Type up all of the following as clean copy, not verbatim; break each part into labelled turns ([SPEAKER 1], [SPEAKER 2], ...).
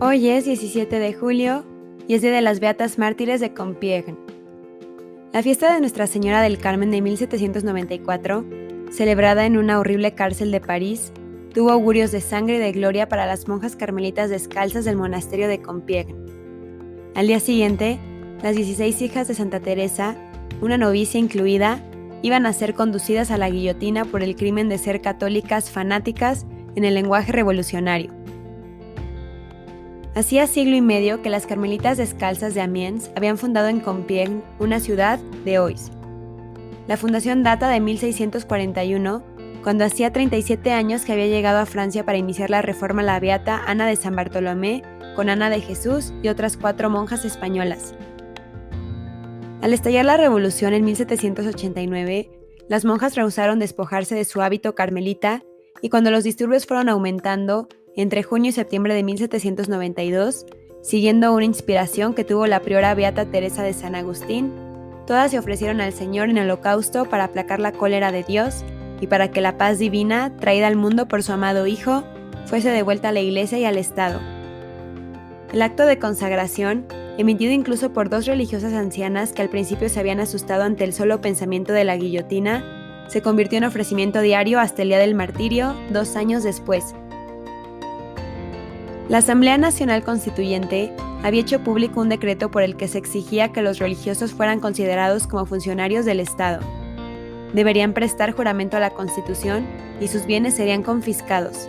[SPEAKER 1] Hoy es 17 de julio y es Día de las Beatas Mártires de Compiègne. La fiesta de Nuestra Señora del Carmen de 1794, celebrada en una horrible cárcel de París, tuvo augurios de sangre y de gloria para las monjas carmelitas descalzas del monasterio de Compiègne. Al día siguiente, las 16 hijas de Santa Teresa, una novicia incluida, iban a ser conducidas a la guillotina por el crimen de ser católicas fanáticas en el lenguaje revolucionario. Hacía siglo y medio que las carmelitas descalzas de Amiens habían fundado en Compiègne una ciudad de hoy. La fundación data de 1641, cuando hacía 37 años que había llegado a Francia para iniciar la reforma la beata Ana de San Bartolomé con Ana de Jesús y otras 4 monjas españolas. Al estallar la revolución en 1789, las monjas rehusaron despojarse de su hábito carmelita y cuando los disturbios fueron aumentando, entre junio y septiembre de 1792, siguiendo una inspiración que tuvo la priora beata Teresa de San Agustín, todas se ofrecieron al Señor en holocausto para aplacar la cólera de Dios y para que la paz divina, traída al mundo por su amado Hijo, fuese devuelta a la Iglesia y al Estado. El acto de consagración, emitido incluso por 2 religiosas ancianas que al principio se habían asustado ante el solo pensamiento de la guillotina, se convirtió en ofrecimiento diario hasta el día del martirio, 2 años después. La Asamblea Nacional Constituyente había hecho público un decreto por el que se exigía que los religiosos fueran considerados como funcionarios del Estado. Deberían prestar juramento a la Constitución y sus bienes serían confiscados.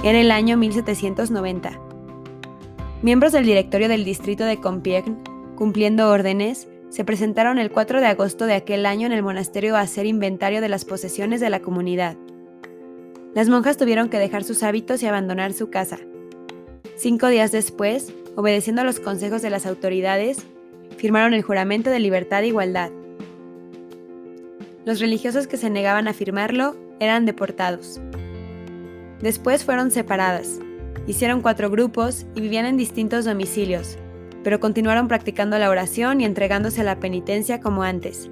[SPEAKER 1] Era el año 1790. Miembros del directorio del distrito de Compiègne, cumpliendo órdenes, se presentaron el 4 de agosto de aquel año en el monasterio a hacer inventario de las posesiones de la comunidad. Las monjas tuvieron que dejar sus hábitos y abandonar su casa. 5 días después, obedeciendo a los consejos de las autoridades, firmaron el juramento de libertad e igualdad. Los religiosos que se negaban a firmarlo eran deportados. Después fueron separadas, hicieron 4 grupos y vivían en distintos domicilios, pero continuaron practicando la oración y entregándose a la penitencia como antes.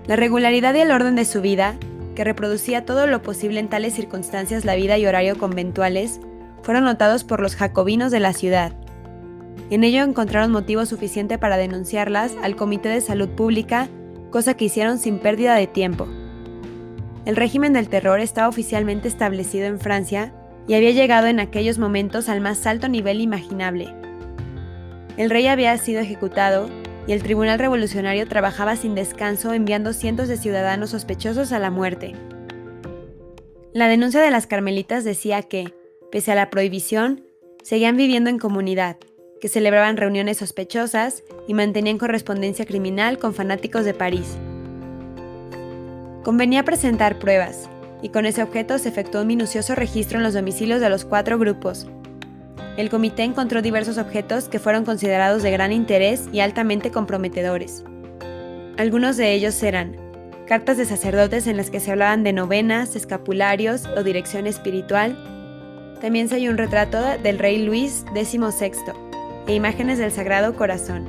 [SPEAKER 1] La regularidad y el orden de su vida, que reproducía todo lo posible en tales circunstancias la vida y horario conventuales, fueron notados por los jacobinos de la ciudad. En ello encontraron motivo suficiente para denunciarlas al Comité de Salud Pública, cosa que hicieron sin pérdida de tiempo. El régimen del terror estaba oficialmente establecido en Francia y había llegado en aquellos momentos al más alto nivel imaginable. El rey había sido ejecutado y el tribunal revolucionario trabajaba sin descanso enviando cientos de ciudadanos sospechosos a la muerte. La denuncia de las carmelitas decía que, pese a la prohibición, seguían viviendo en comunidad, que celebraban reuniones sospechosas y mantenían correspondencia criminal con fanáticos de París. Convenía presentar pruebas, y con ese objeto se efectuó un minucioso registro en los domicilios de los 4 grupos. El comité encontró diversos objetos que fueron considerados de gran interés y altamente comprometedores. Algunos de ellos eran cartas de sacerdotes en las que se hablaban de novenas, escapularios o dirección espiritual. También se halló un retrato del rey Luis XVI e imágenes del Sagrado Corazón.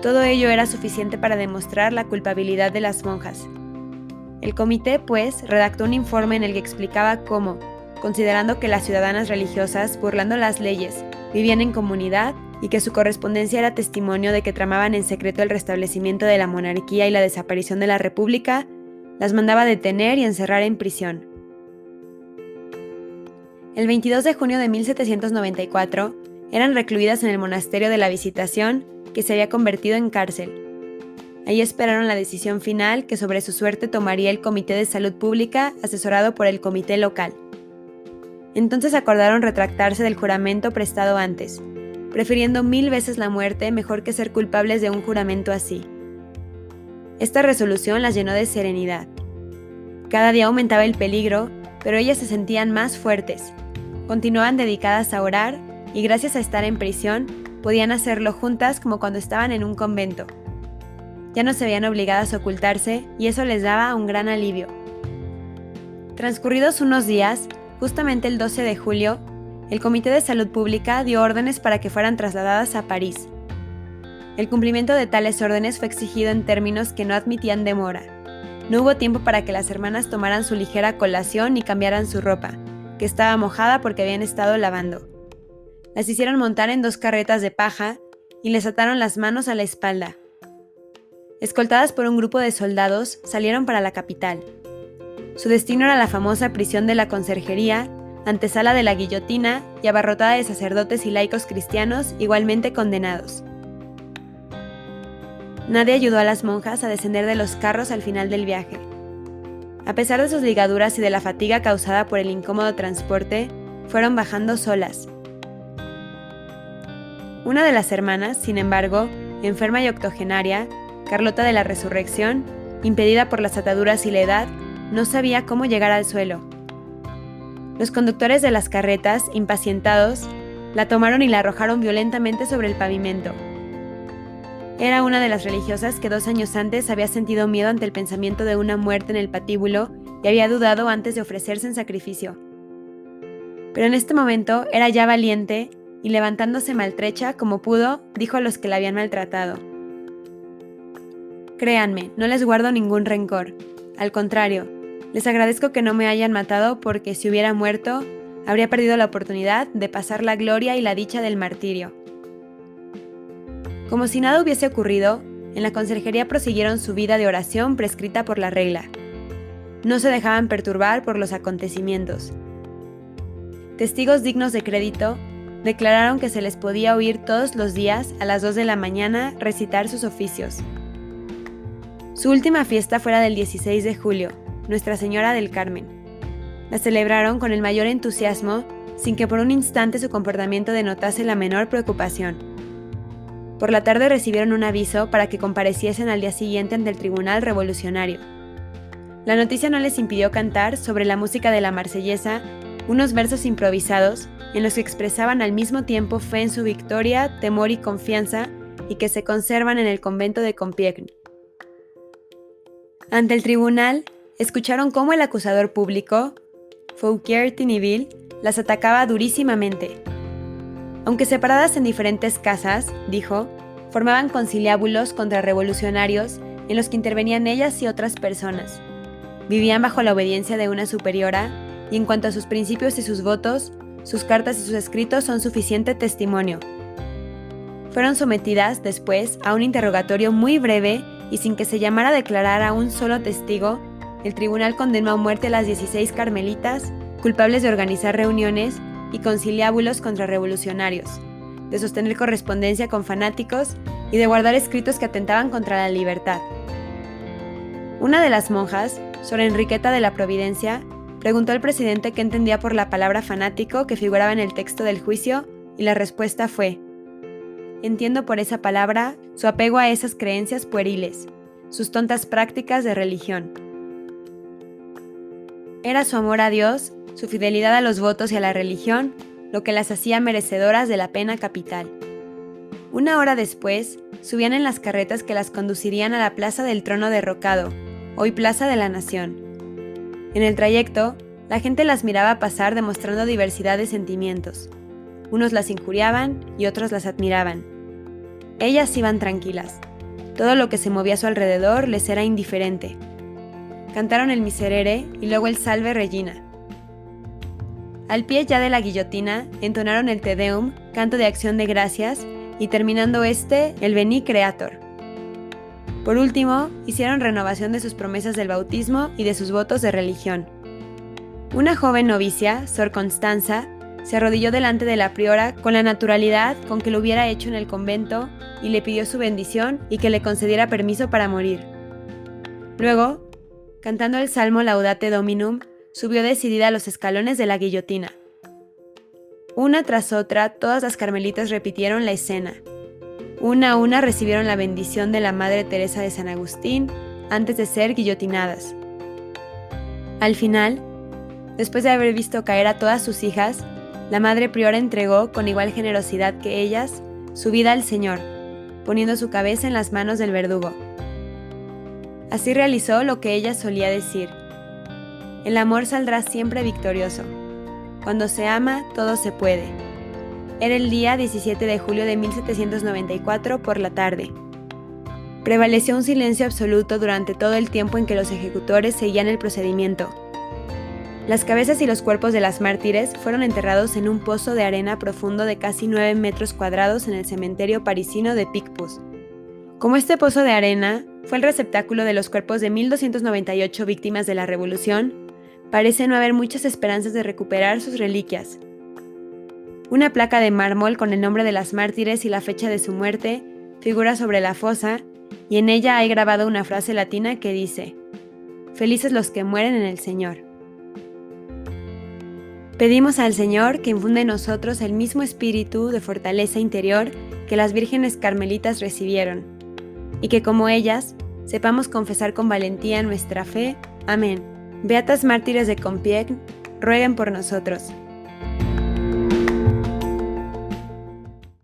[SPEAKER 1] Todo ello era suficiente para demostrar la culpabilidad de las monjas. El comité, pues, redactó un informe en el que explicaba cómo, considerando que las ciudadanas religiosas, burlando las leyes, vivían en comunidad y que su correspondencia era testimonio de que tramaban en secreto el restablecimiento de la monarquía y la desaparición de la república, las mandaba detener y encerrar en prisión. El 22 de junio de 1794, eran recluidas en el monasterio de la Visitación, que se había convertido en cárcel. Allí esperaron la decisión final que sobre su suerte tomaría el Comité de Salud Pública, asesorado por el comité local. Entonces acordaron retractarse del juramento prestado antes, prefiriendo 1000 veces la muerte mejor que ser culpables de un juramento así. Esta resolución las llenó de serenidad. Cada día aumentaba el peligro, pero ellas se sentían más fuertes. Continuaban dedicadas a orar y gracias a estar en prisión, podían hacerlo juntas como cuando estaban en un convento. Ya no se veían obligadas a ocultarse y eso les daba un gran alivio. Transcurridos unos días, justamente el 12 de julio, el Comité de Salud Pública dio órdenes para que fueran trasladadas a París. El cumplimiento de tales órdenes fue exigido en términos que no admitían demora. No hubo tiempo para que las hermanas tomaran su ligera colación y cambiaran su ropa, que estaba mojada porque habían estado lavando. Las hicieron montar en 2 carretas de paja y les ataron las manos a la espalda. Escoltadas por un grupo de soldados, salieron para la capital. Su destino era la famosa prisión de la Conserjería, antesala de la guillotina y abarrotada de sacerdotes y laicos cristianos igualmente condenados. Nadie ayudó a las monjas a descender de los carros al final del viaje. A pesar de sus ligaduras y de la fatiga causada por el incómodo transporte, fueron bajando solas. Una de las hermanas, sin embargo, enferma y octogenaria, Carlota de la Resurrección, impedida por las ataduras y la edad, no sabía cómo llegar al suelo. Los conductores de las carretas, impacientados, la tomaron y la arrojaron violentamente sobre el pavimento. Era una de las religiosas que 2 años antes había sentido miedo ante el pensamiento de una muerte en el patíbulo y había dudado antes de ofrecerse en sacrificio. Pero en este momento era ya valiente y, levantándose maltrecha como pudo, dijo a los que la habían maltratado: «Créanme, no les guardo ningún rencor. Al contrario, les agradezco que no me hayan matado porque si hubiera muerto, habría perdido la oportunidad de pasar la gloria y la dicha del martirio». Como si nada hubiese ocurrido, en la conserjería prosiguieron su vida de oración prescrita por la regla. No se dejaban perturbar por los acontecimientos. Testigos dignos de crédito declararon que se les podía oír todos los días a las 2 de la mañana recitar sus oficios. Su última fiesta fue la del 16 de julio, Nuestra Señora del Carmen. La celebraron con el mayor entusiasmo, sin que por un instante su comportamiento denotase la menor preocupación. Por la tarde recibieron un aviso para que compareciesen al día siguiente ante el Tribunal Revolucionario. La noticia no les impidió cantar, sobre la música de la Marsellesa, unos versos improvisados en los que expresaban al mismo tiempo fe en su victoria, temor y confianza, y que se conservan en el convento de Compiègne. Ante el tribunal, escucharon cómo el acusador público, Fouquier-Tinville, las atacaba durísimamente. Aunque separadas en diferentes casas, dijo, formaban conciliábulos contrarrevolucionarios en los que intervenían ellas y otras personas. Vivían bajo la obediencia de una superiora, y en cuanto a sus principios y sus votos, sus cartas y sus escritos son suficiente testimonio. Fueron sometidas, después, a un interrogatorio muy breve y sin que se llamara a declarar a un solo testigo. El tribunal condenó a muerte a las 16 carmelitas, culpables de organizar reuniones y conciliábulos contrarrevolucionarios, de sostener correspondencia con fanáticos y de guardar escritos que atentaban contra la libertad. Una de las monjas, Sor Enriqueta de la Providencia, preguntó al presidente qué entendía por la palabra fanático que figuraba en el texto del juicio, y la respuesta fue: «Entiendo por esa palabra su apego a esas creencias pueriles, sus tontas prácticas de religión». Era su amor a Dios, su fidelidad a los votos y a la religión, lo que las hacía merecedoras de la pena capital. 1 hora después, subían en las carretas que las conducirían a la Plaza del Trono derrocado, hoy Plaza de la Nación. En el trayecto, la gente las miraba pasar demostrando diversidad de sentimientos. Unos las injuriaban y otros las admiraban. Ellas iban tranquilas. Todo lo que se movía a su alrededor les era indiferente. Cantaron el Miserere y luego el Salve Regina. Al pie ya de la guillotina, entonaron el Te Deum, canto de acción de gracias, y terminando el Veni Creator. Por último, hicieron renovación de sus promesas del bautismo y de sus votos de religión. Una joven novicia, Sor Constanza, se arrodilló delante de la priora con la naturalidad con que lo hubiera hecho en el convento y le pidió su bendición y que le concediera permiso para morir. Luego, cantando el salmo Laudate Dominum, subió decidida a los escalones de la guillotina. Una tras otra, todas las carmelitas repitieron la escena. Una a una recibieron la bendición de la Madre Teresa de San Agustín antes de ser guillotinadas. Al final, después de haber visto caer a todas sus hijas, la Madre Priora entregó, con igual generosidad que ellas, su vida al Señor, poniendo su cabeza en las manos del verdugo. Así realizó lo que ella solía decir: el amor saldrá siempre victorioso. Cuando se ama, todo se puede. Era el día 17 de julio de 1794 por la tarde. Prevaleció un silencio absoluto durante todo el tiempo en que los ejecutores seguían el procedimiento. Las cabezas y los cuerpos de las mártires fueron enterrados en un pozo de arena profundo de casi 9 metros cuadrados en el cementerio parisino de Picpus. Como este pozo de arena fue el receptáculo de los cuerpos de 1.298 víctimas de la Revolución, parece no haber muchas esperanzas de recuperar sus reliquias. Una placa de mármol con el nombre de las mártires y la fecha de su muerte figura sobre la fosa, y en ella hay grabada una frase latina que dice: «Felices los que mueren en el Señor». Pedimos al Señor que infunde en nosotros el mismo espíritu de fortaleza interior que las vírgenes carmelitas recibieron, y que como ellas sepamos confesar con valentía nuestra fe. Amén. Beatas mártires de Compiègne, rueguen por nosotros.